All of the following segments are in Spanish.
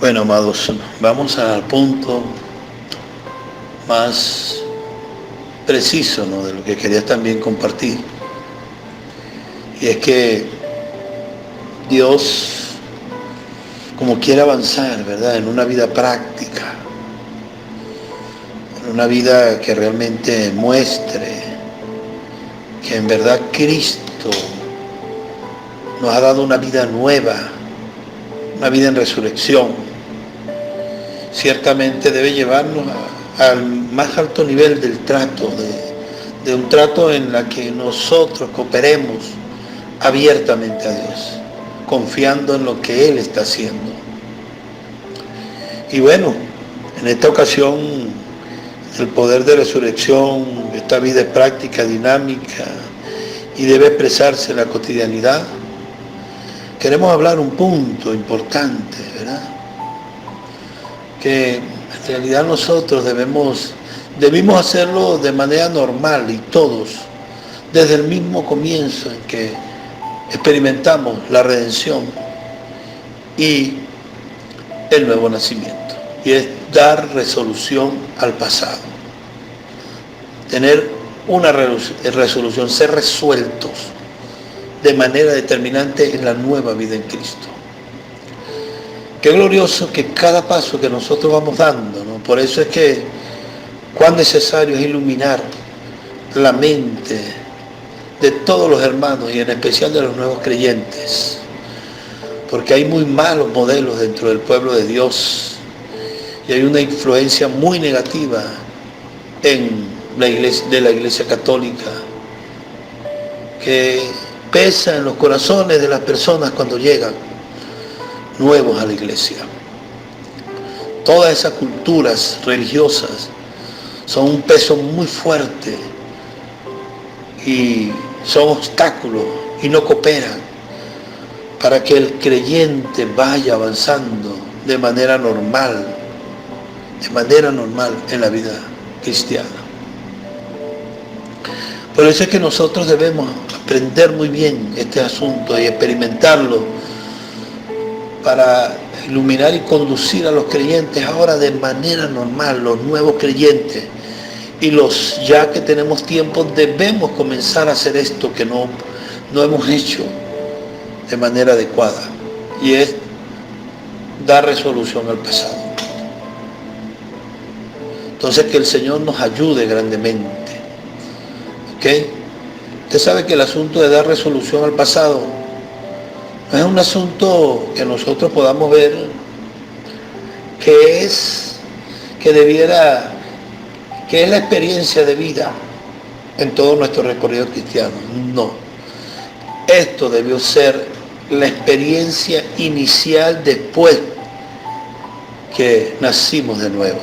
Bueno, amados, vamos al punto más preciso, ¿no?, de lo que quería también compartir. Y es que Dios, como quiere avanzar, ¿verdad?, en una vida práctica, en una vida que realmente muestre que en verdad Cristo nos ha dado una vida nueva, una vida en resurrección, ciertamente debe llevarnos al más alto nivel del trato, de un trato en la que nosotros cooperemos abiertamente a Dios, confiando en lo que Él está haciendo. Y bueno, en esta ocasión, el poder de resurrección, esta vida es práctica, dinámica y debe expresarse en la cotidianidad. Queremos hablar un punto importante, ¿verdad?, que en realidad nosotros debimos hacerlo de manera normal, y todos, desde el mismo comienzo en que experimentamos la redención y el nuevo nacimiento, y es dar resolución al pasado, tener una resolución, ser resueltos de manera determinante en la nueva vida en Cristo. Qué glorioso que cada paso que nosotros vamos dando, ¿no? Por eso es que cuán necesario es iluminar la mente de todos los hermanos y en especial de los nuevos creyentes, porque hay muy malos modelos dentro del pueblo de Dios y hay una influencia muy negativa en la iglesia católica que pesa en los corazones de las personas cuando llegan nuevos a la iglesia. Todas esas culturas religiosas son un peso muy fuerte y son obstáculos y no cooperan para que el creyente vaya avanzando de manera normal en la vida cristiana. Por eso es que nosotros debemos aprender muy bien este asunto y experimentarlo para iluminar y conducir a los creyentes ahora de manera normal, los nuevos creyentes. Y los ya que tenemos tiempo debemos comenzar a hacer esto que no hemos hecho de manera adecuada, y es dar resolución al pasado. Entonces, que el Señor nos ayude grandemente. ¿Ok? Usted sabe que el asunto de dar resolución al pasado no es un asunto que nosotros podamos ver que es la experiencia de vida en todo nuestro recorrido cristiano. No. Esto debió ser la experiencia inicial después que nacimos de nuevo.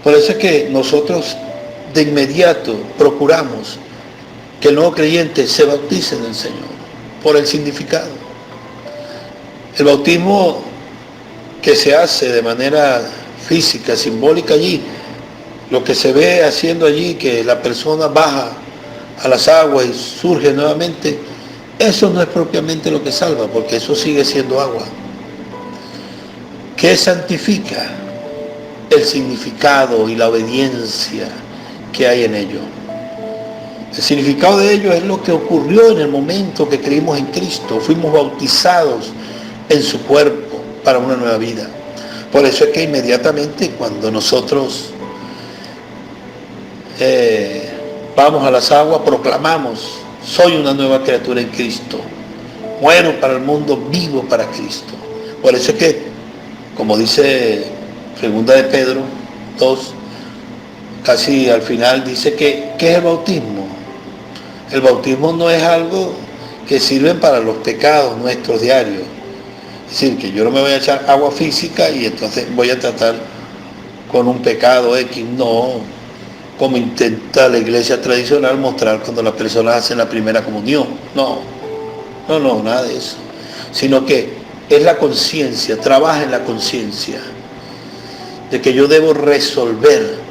Por eso es que nosotros de inmediato procuramos que el nuevo creyente se bautice en el Señor, por el significado. El bautismo que se hace de manera física, simbólica allí, lo que se ve haciendo allí, que la persona baja a las aguas y surge nuevamente, eso no es propiamente lo que salva, porque eso sigue siendo agua. ¿Qué santifica? El significado y la obediencia que hay en ello. El significado de ello es lo que ocurrió en el momento que creímos en Cristo. Fuimos bautizados en su cuerpo para una nueva vida. Por eso es que inmediatamente cuando nosotros vamos a las aguas, proclamamos: soy una nueva criatura en Cristo. Muero para el mundo, vivo para Cristo. Por eso es que, como dice Segunda de Pedro 2, casi al final dice que ¿qué es el bautismo? El bautismo no es algo que sirve para los pecados nuestros diarios. Es decir, que yo no me voy a echar agua física y entonces voy a tratar con un pecado X. No, como intenta la iglesia tradicional mostrar cuando las personas hacen la primera comunión. No, nada de eso. Sino que es la conciencia, trabaja en la conciencia de que yo debo resolver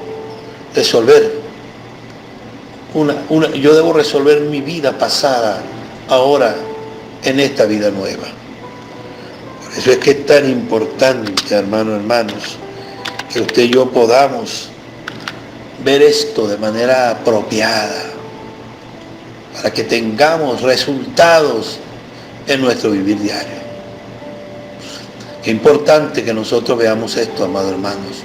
yo debo resolver mi vida pasada ahora en esta vida nueva. Por Eso es que es tan importante, hermanos, que usted y yo podamos ver esto de manera apropiada, para que tengamos resultados en nuestro vivir diario. Qué importante que nosotros veamos esto, amados hermanos.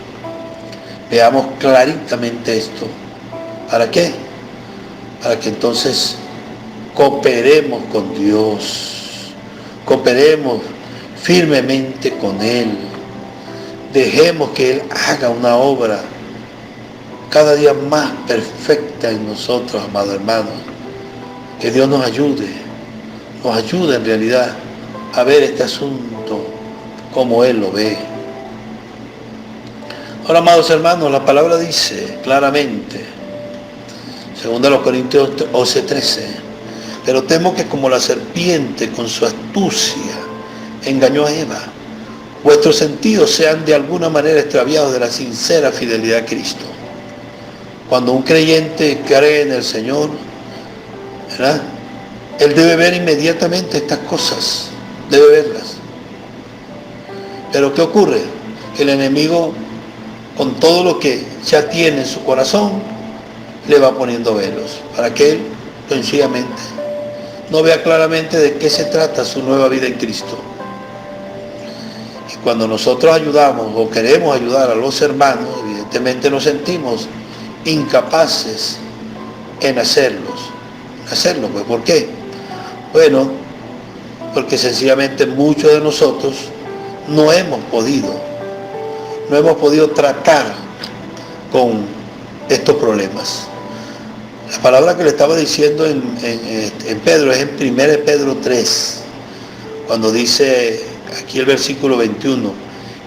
Veamos claritamente esto. ¿Para qué? Para que entonces cooperemos con Dios, cooperemos firmemente con Él, dejemos que Él haga una obra cada día más perfecta en nosotros, amados hermanos. Que Dios nos ayude en realidad a ver este asunto como Él lo ve. Ahora, amados hermanos, la palabra dice claramente, 2 Corintios 11:13, pero temo que como la serpiente con su astucia engañó a Eva, vuestros sentidos sean de alguna manera extraviados de la sincera fidelidad a Cristo. Cuando un creyente cree en el Señor, ¿verdad?, él debe ver inmediatamente estas cosas, debe verlas. Pero ¿qué ocurre? Que el enemigo, con todo lo que ya tiene en su corazón, le va poniendo velos, para que él, sencillamente, no vea claramente de qué se trata su nueva vida en Cristo. Y cuando nosotros ayudamos o queremos ayudar a los hermanos, evidentemente nos sentimos incapaces en hacerlo. Pues, ¿por qué? Bueno, porque sencillamente muchos de nosotros no hemos podido tratar con estos problemas. La palabra que le estaba diciendo en Pedro es en 1 Pedro 3, cuando dice aquí el versículo 21,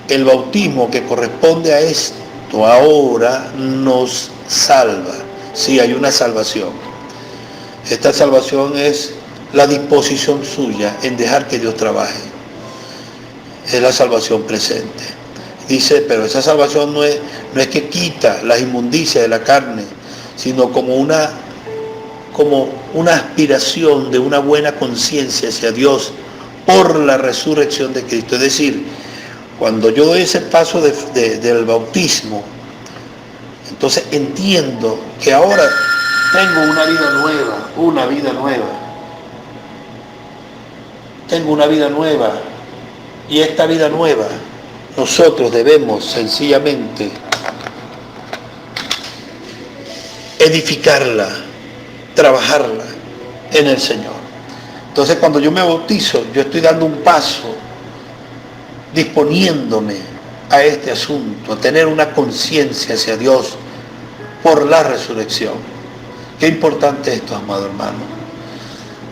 el bautismo que corresponde a esto ahora nos salva. Sí, hay una salvación. Esta salvación es la disposición suya en dejar que Dios trabaje. Es la salvación presente. Dice, pero esa salvación no es que quita las inmundicias de la carne, sino como una aspiración de una buena conciencia hacia Dios por la resurrección de Cristo. Es decir, cuando yo doy ese paso del bautismo, entonces entiendo que ahora tengo una vida nueva. Tengo una vida nueva. Y esta vida nueva, nosotros debemos sencillamente edificarla, trabajarla en el Señor. Entonces, cuando yo me bautizo, yo estoy dando un paso, disponiéndome a este asunto, a tener una conciencia hacia Dios por la resurrección. Qué importante esto, amado hermano.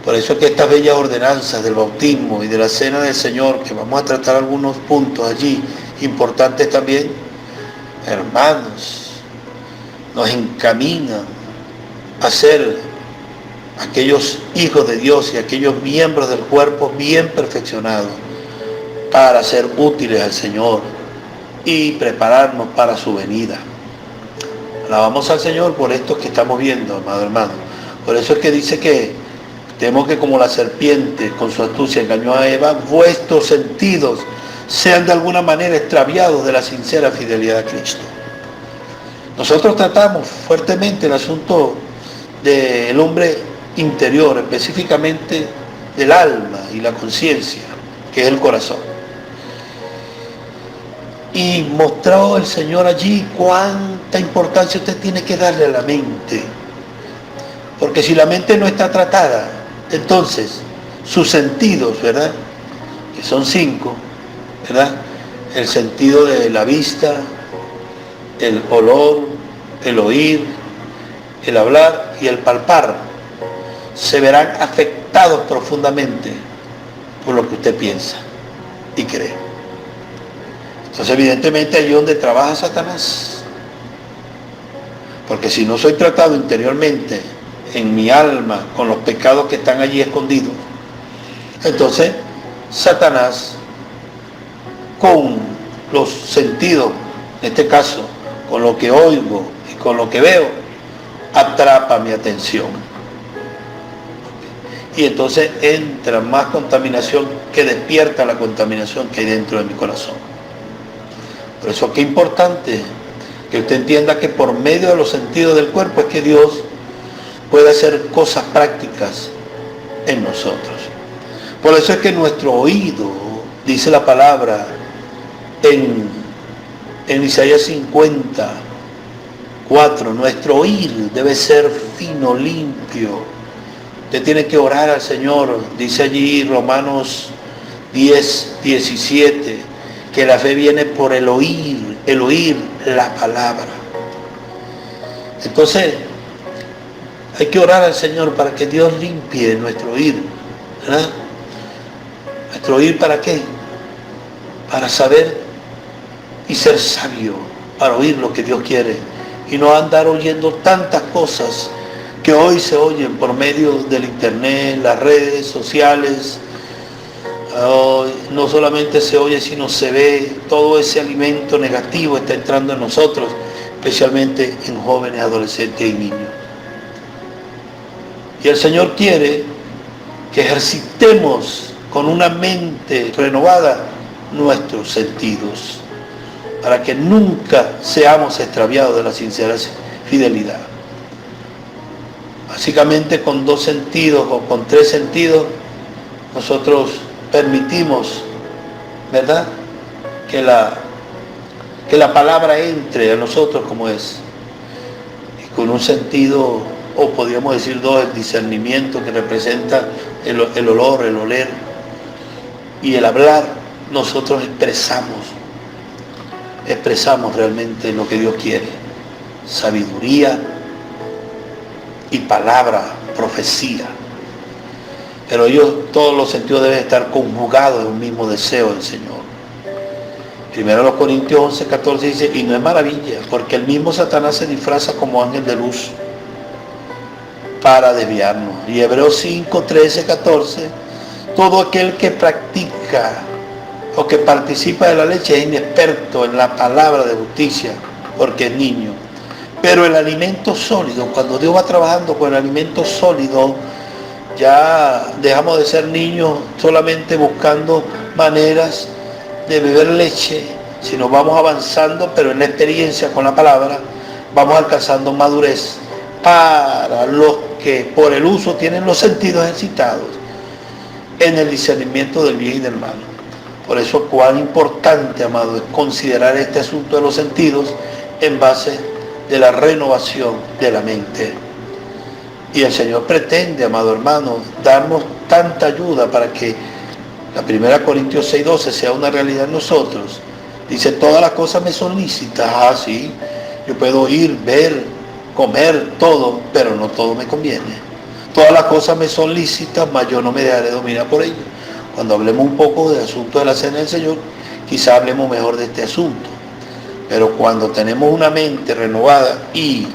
Por eso es que estas bellas ordenanzas del bautismo y de la cena del Señor, que vamos a tratar algunos puntos allí, importantes también, hermanos, nos encaminan a ser aquellos hijos de Dios y aquellos miembros del cuerpo bien perfeccionados para ser útiles al Señor y prepararnos para su venida. Alabamos al Señor por esto que estamos viendo, amado hermano. Por eso es que dice que temo que como la serpiente con su astucia engañó a Eva, vuestros sentidos sean de alguna manera extraviados de la sincera fidelidad a Cristo. Nosotros tratamos fuertemente el asunto del hombre interior, específicamente del alma y la conciencia, que es el corazón. Y mostró el Señor allí cuánta importancia usted tiene que darle a la mente. Porque si la mente no está tratada, entonces sus sentidos, ¿verdad?, que son 5, ¿verdad?, el sentido de la vista, el olor, el oír, el hablar y el palpar, se verán afectados profundamente por lo que usted piensa y cree. Entonces, evidentemente, allí es donde trabaja Satanás. Porque si no soy tratado interiormente en mi alma con los pecados que están allí escondidos, entonces Satanás, con los sentidos, en este caso con lo que oigo y con lo que veo, atrapa mi atención. y entonces entra más contaminación que despierta la contaminación que hay dentro de mi corazón. Por eso qué importante que usted entienda que por medio de los sentidos del cuerpo es que Dios puede hacer cosas prácticas en nosotros. Por eso es que nuestro oído, dice la palabra en Isaías 54, nuestro oír debe ser fino, limpio. Usted tiene que orar al Señor, dice allí Romanos 10:17, que la fe viene por el oír la palabra. Entonces, hay que orar al Señor para que Dios limpie nuestro oír, ¿verdad? ¿Nuestro oír para qué? Para saber y ser sabio, para oír lo que Dios quiere y no andar oyendo tantas cosas que hoy se oyen por medio del internet, las redes sociales. No solamente se oye, sino se ve. Todo ese alimento negativo está entrando en nosotros, especialmente en jóvenes, adolescentes y niños. Y el Señor quiere que ejercitemos con una mente renovada nuestros sentidos, para que nunca seamos extraviados de la sincera fidelidad. Básicamente con 2 sentidos o con 3 sentidos nosotros permitimos, ¿verdad?, que la palabra entre a nosotros como es. Y con un sentido, o podríamos decir 2, el discernimiento, que representa el olor, el oler, y el hablar, nosotros expresamos realmente lo que Dios quiere. Sabiduría y palabra, profecía. Pero todos los sentidos deben estar conjugados en un mismo deseo del Señor. Primero los Corintios 11:14 dice, y no es maravilla, porque el mismo Satanás se disfraza como ángel de luz para desviarnos. Y Hebreos 5:13-14, todo aquel que practica o que participa de la leche es inexperto en la palabra de justicia, porque es niño. Pero el alimento sólido, cuando Dios va trabajando con el alimento sólido, ya dejamos de ser niños solamente buscando maneras de beber leche, sino vamos avanzando, pero en la experiencia con la palabra, vamos alcanzando madurez para los que por el uso tienen los sentidos ejercitados en el discernimiento del bien y del mal. Por eso cuán importante, amado, es considerar este asunto de los sentidos en base de la renovación de la mente. Y el Señor pretende, amado hermano, darnos tanta ayuda para que la 1 Corintios 6:12 sea una realidad en nosotros. Dice, todas las cosas me son lícitas. Sí, yo puedo oír, ver, comer, todo, pero no todo me conviene. Todas las cosas me son lícitas, mas yo no me dejaré dominar por ello. Cuando hablemos un poco del asunto de la cena del Señor, quizá hablemos mejor de este asunto. Pero cuando tenemos una mente renovada y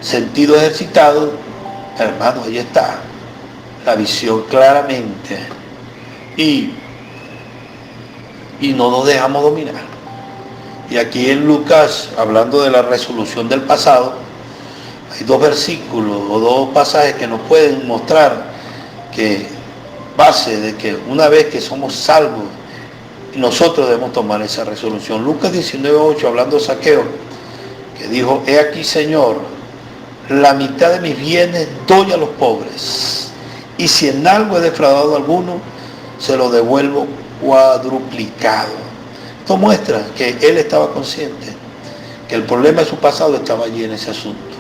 sentido ejercitado, hermanos, ahí está la visión claramente. Y no nos dejamos dominar. Y aquí en Lucas, hablando de la resolución del pasado, hay 2 versículos o 2 pasajes que nos pueden mostrar que base de que una vez que somos salvos, nosotros debemos tomar esa resolución. Lucas 19:8, hablando de Zaqueo, que dijo, he aquí, Señor, la mitad de mis bienes doy a los pobres, y si en algo he defraudado a alguno, se lo devuelvo cuadruplicado. Esto muestra que él estaba consciente que el problema de su pasado estaba allí en ese asunto,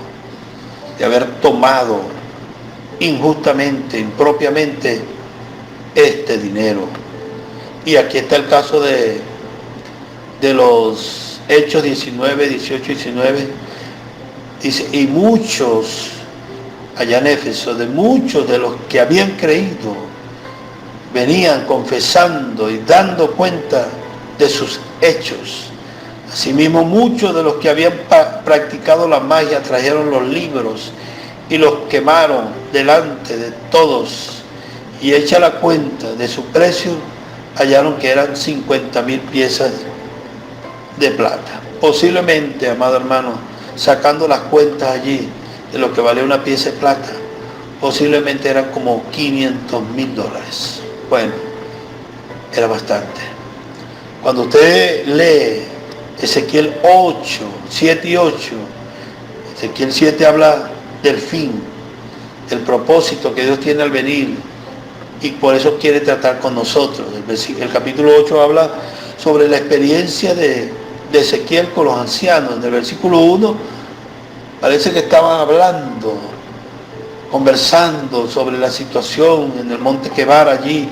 de haber tomado injustamente, impropiamente, este dinero. Y aquí está el caso de los Hechos 19, 18 y 19. Dice, y muchos, allá en Éfeso, de muchos de los que habían creído, venían confesando y dando cuenta de sus hechos. Asimismo, muchos de los que habían practicado la magia trajeron los libros y los quemaron delante de todos, y hecha la cuenta de su precio, hallaron que eran 50,000 piezas de plata. Posiblemente, amado hermano, sacando las cuentas allí de lo que valía una pieza de plata, posiblemente eran como $500,000. Bueno, era bastante. Cuando usted lee Ezequiel 8, 7 y 8, Ezequiel 7 habla del fin, del propósito que Dios tiene al venir, y por eso quiere tratar con nosotros. El capítulo 8 habla sobre la experiencia de Ezequiel con los ancianos. En el versículo 1 parece que estaban hablando, conversando sobre la situación en el monte Quebar allí,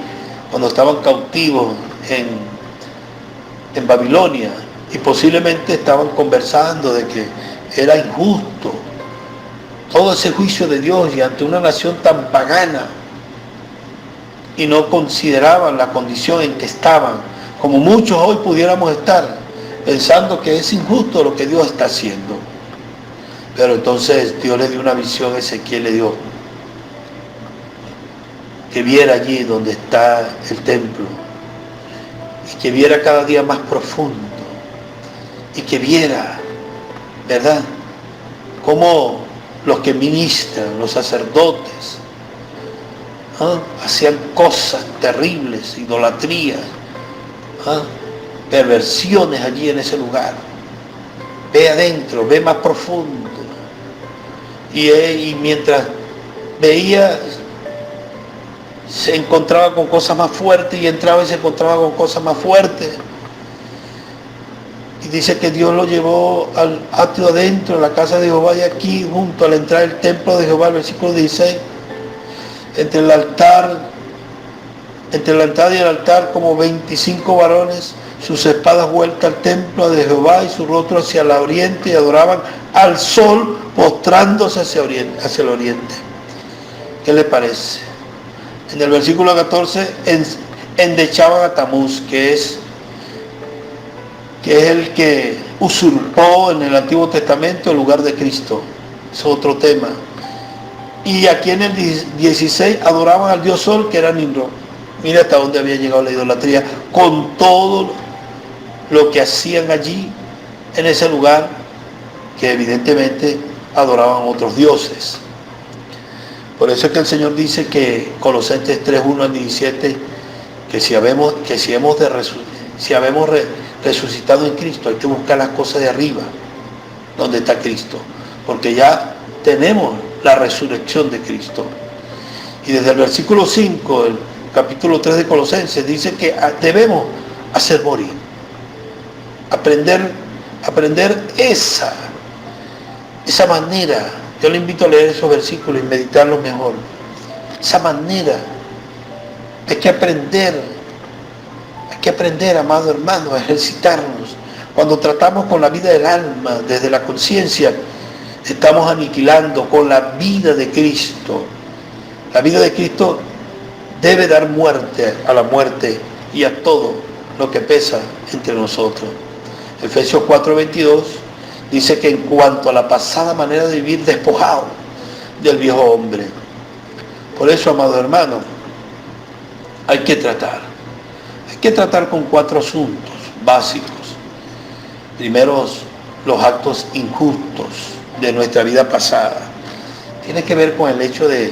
cuando estaban cautivos en Babilonia, y posiblemente estaban conversando de que era injusto todo ese juicio de Dios y ante una nación tan pagana, y no consideraban la condición en que estaban, como muchos hoy pudiéramos estar, pensando que es injusto lo que Dios está haciendo. Pero entonces Dios le dio una visión a Ezequiel, le dio que viera allí donde está el templo, y que viera cada día más profundo, y que viera, ¿verdad?, cómo los que ministran, los sacerdotes, hacían cosas terribles, idolatrías, perversiones allí en ese lugar. Ve adentro, ve más profundo. Y mientras veía, se encontraba con cosas más fuertes, y entraba y se encontraba con cosas más fuertes. Y dice que Dios lo llevó al atrio adentro, a la casa de Jehová, y aquí, junto a la entrada del templo de Jehová, el versículo 16, entre la entrada y el altar, como 25 varones, sus espadas vueltas al templo de Jehová y su rostro hacia el oriente, y adoraban al sol, postrándose hacia el oriente. ¿Qué le parece? En el versículo 14, endechaban a Tamuz, que es el que usurpó en el Antiguo Testamento el lugar de Cristo. Es otro tema. Y aquí en el 16 adoraban al dios Sol, que era Nimrod. Mira hasta dónde había llegado la idolatría, con todo lo que hacían allí, en ese lugar, que evidentemente adoraban otros dioses. Por eso es que el Señor dice que Colosenses 3:1 al 17, que si habemos resucitado en Cristo, hay que buscar las cosas de arriba, donde está Cristo, porque ya tenemos la resurrección de Cristo. Y desde el versículo 5, el capítulo 3 de Colosenses, dice que debemos hacer morir, aprender esa manera. Yo le invito a leer esos versículos y meditarlos mejor. Esa manera, hay que aprender, amado hermano, a ejercitarnos. Cuando tratamos con la vida del alma desde la conciencia, estamos aniquilando con la vida de Cristo. La vida de Cristo debe dar muerte a la muerte y a todo lo que pesa entre nosotros. Efesios 4:22 dice que en cuanto a la pasada manera de vivir, despojado del viejo hombre. Por eso, amado hermano, hay que tratar con 4 asuntos básicos. Primero, los actos injustos de nuestra vida pasada. Tiene que ver con el hecho de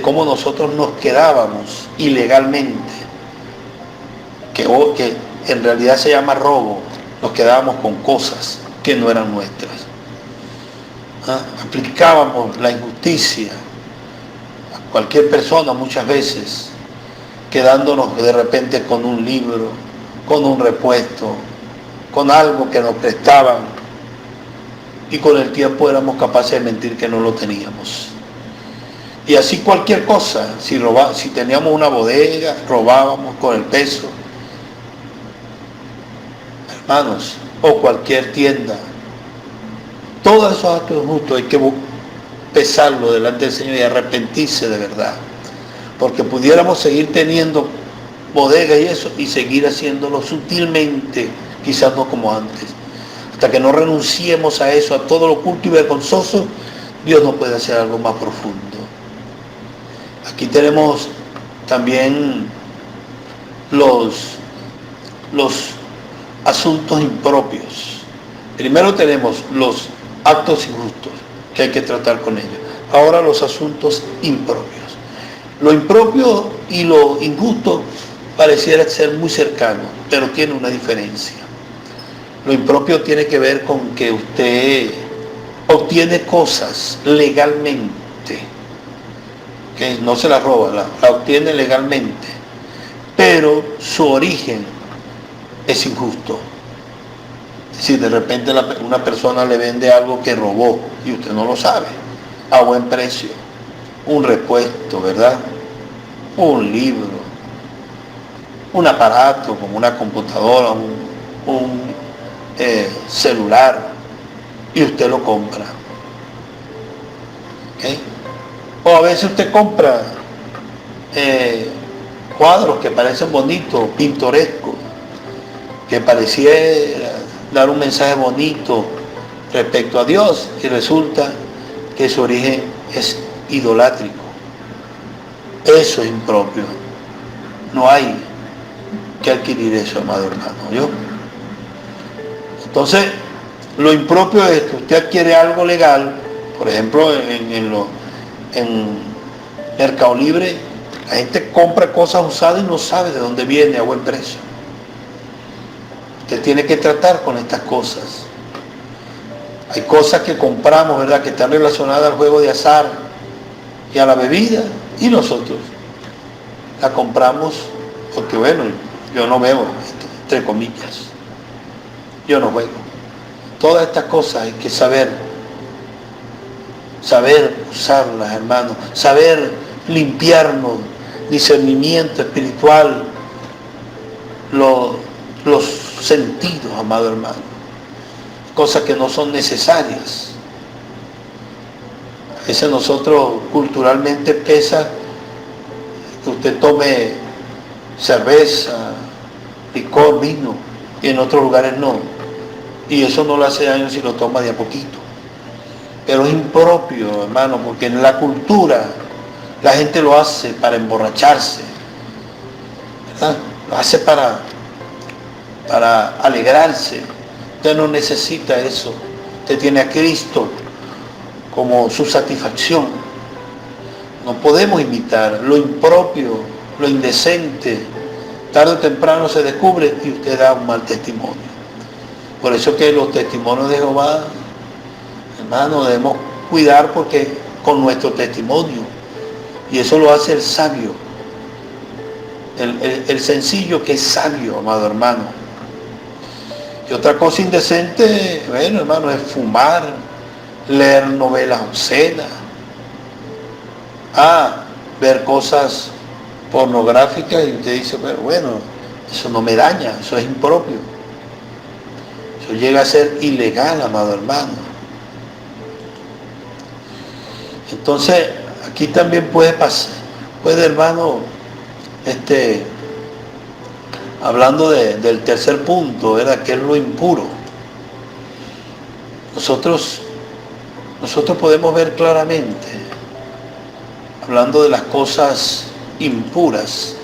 cómo nosotros nos quedábamos ilegalmente, que en realidad se llama robo. Nos quedábamos con cosas que no eran nuestras. Aplicábamos la injusticia a cualquier persona muchas veces, quedándonos de repente con un libro, con un repuesto, con algo que nos prestaban, y con el tiempo éramos capaces de mentir que no lo teníamos. Y así cualquier cosa, si teníamos una bodega, robábamos con el peso, hermanos, o cualquier tienda. Todos esos actos injustos hay que pesarlo delante del Señor y arrepentirse de verdad, porque pudiéramos seguir teniendo bodegas y eso, y seguir haciéndolo sutilmente, quizás no como antes. Hasta que no renunciemos a eso, a todo lo oculto y vergonzoso, Dios no puede hacer algo más profundo. Aquí tenemos también los asuntos impropios. Primero tenemos los actos injustos, que hay que tratar con ellos. Ahora los asuntos impropios. Lo impropio y lo injusto pareciera ser muy cercano, pero tiene una diferencia. Lo impropio tiene que ver con que usted obtiene cosas legalmente, que no se las roba, la obtiene legalmente, pero su origen es injusto. Es decir, de repente una persona le vende algo que robó y usted no lo sabe, a buen precio, un repuesto, ¿verdad? Un libro, un aparato como una computadora, un celular, y usted lo compra. ¿Okay? O a veces usted compra cuadros que parecen bonitos, pintorescos, que pareciera dar un mensaje bonito respecto a Dios, y resulta que su origen es idolátrico. Eso es impropio. No hay que adquirir eso, amado hermano. ¿Yo? Entonces, lo impropio es que usted adquiere algo legal, por ejemplo, en Mercado Libre, la gente compra cosas usadas y no sabe de dónde viene a buen precio. Usted tiene que tratar con estas cosas. Hay cosas que compramos, ¿verdad?, que están relacionadas al juego de azar y a la bebida, y nosotros la compramos porque, bueno, yo no bebo, entre comillas, yo no juego. Todas estas cosas hay que saber usarlas, hermanos, saber limpiarnos, discernimiento espiritual, los sentidos, amado hermano, cosas que no son necesarias. A veces nosotros culturalmente pesa que usted tome cerveza, licor, vino, y en otros lugares no. Y eso no le hace daño si lo toma de a poquito. Pero es impropio, hermano, porque en la cultura la gente lo hace para emborracharse, ¿verdad? Lo hace para alegrarse. Usted no necesita eso. Usted tiene a Cristo como su satisfacción. No podemos imitar lo impropio, lo indecente. Tarde o temprano se descubre y usted da un mal testimonio. Por eso que los testimonios de Jehová, hermano, debemos cuidar porque con nuestro testimonio. Y eso lo hace el sabio. El sencillo que es sabio, amado hermano. Y otra cosa indecente, bueno, hermano, es fumar, leer novelas obscenas, ver cosas pornográficas, y usted dice, pero bueno, eso no me daña, eso es impropio. Eso llega a ser ilegal, amado hermano. Entonces, aquí también puede pasar, hermano, hablando del tercer punto, ¿verdad?, que es lo impuro. Nosotros podemos ver claramente, hablando de las cosas impuras,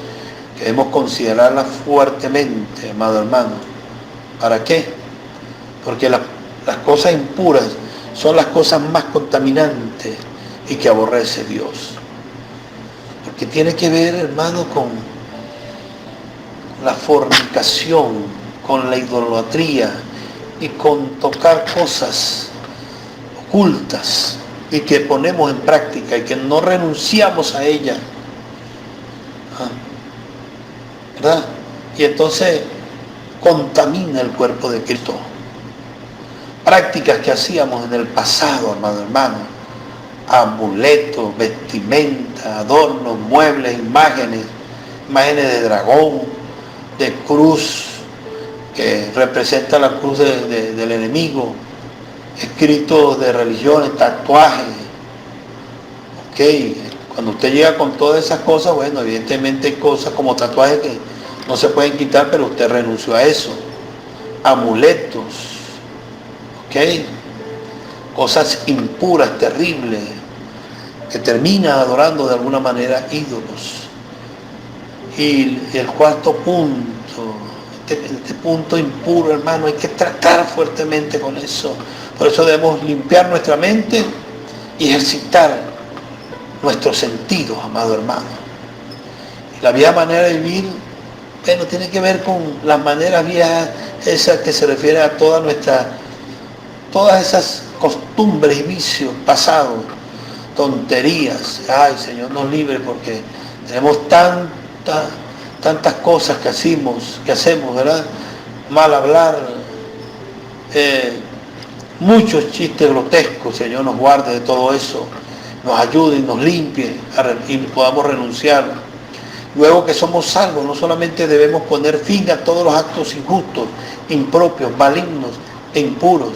que debemos considerarlas fuertemente, amado hermano. ¿Para qué? Porque las cosas impuras son las cosas más contaminantes y que aborrece Dios. Porque tiene que ver, hermano, con la fornicación, con la idolatría y con tocar cosas ocultas y que ponemos en práctica y que no renunciamos a ellas. ¿Verdad? Y entonces contamina el cuerpo de Cristo. Prácticas que hacíamos en el pasado, hermano, amuletos, vestimenta, adornos, muebles, imágenes de dragón, de cruz, que representa la cruz del enemigo, escritos de religiones, tatuajes. Ok, cuando usted llega con todas esas cosas, bueno, evidentemente hay cosas como tatuajes que no se pueden quitar, pero usted renunció a eso. Amuletos, ok, cosas impuras, terribles, que termina adorando de alguna manera ídolos. Y el cuarto punto, este punto impuro, hermano, hay que tratar fuertemente con eso. Por eso debemos limpiar nuestra mente y ejercitar nuestros sentidos, amado hermano. Y la vieja manera de vivir, bueno, tiene que ver con las maneras viejas, esas que se refiere a todas esas costumbres y vicios pasados, tonterías. Ay, Señor nos libre, porque tenemos tantas cosas que hacemos, ¿verdad? Mal hablar, muchos chistes grotescos. Señor nos guarde de todo eso, nos ayude y nos limpie y podamos renunciar. Luego que somos salvos, no solamente debemos poner fin a todos los actos injustos, impropios, malignos e impuros,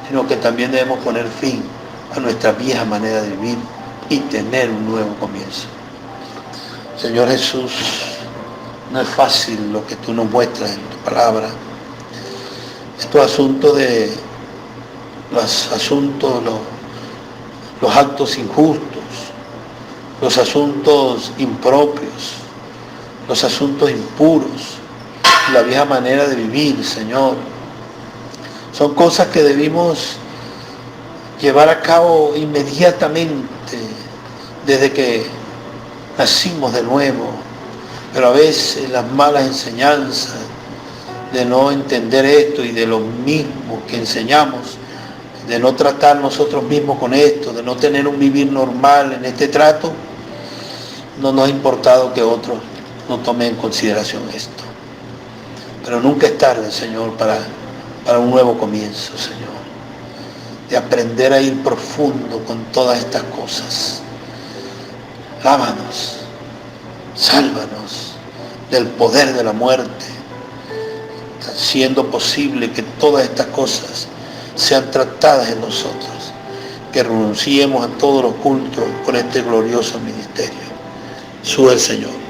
sino que también debemos poner fin a nuestra vieja manera de vivir y tener un nuevo comienzo. Señor Jesús, no es fácil lo que tú nos muestras en tu palabra. Estos asuntos los actos injustos, los asuntos impropios, los asuntos impuros, la vieja manera de vivir, Señor, son cosas que debimos llevar a cabo inmediatamente desde que nacimos de nuevo. Pero a veces las malas enseñanzas de no entender esto y de lo mismo que enseñamos, de no tratar nosotros mismos con esto, de no tener un vivir normal en este trato, no nos ha importado que otros no tomen en consideración esto. Pero nunca es tarde, Señor, para un nuevo comienzo, Señor, de aprender a ir profundo con todas estas cosas. Lávanos, sálvanos del poder de la muerte, siendo posible que todas estas cosas sean tratadas en nosotros, que renunciemos a todos los cultos por este glorioso ministerio. Sube el Señor.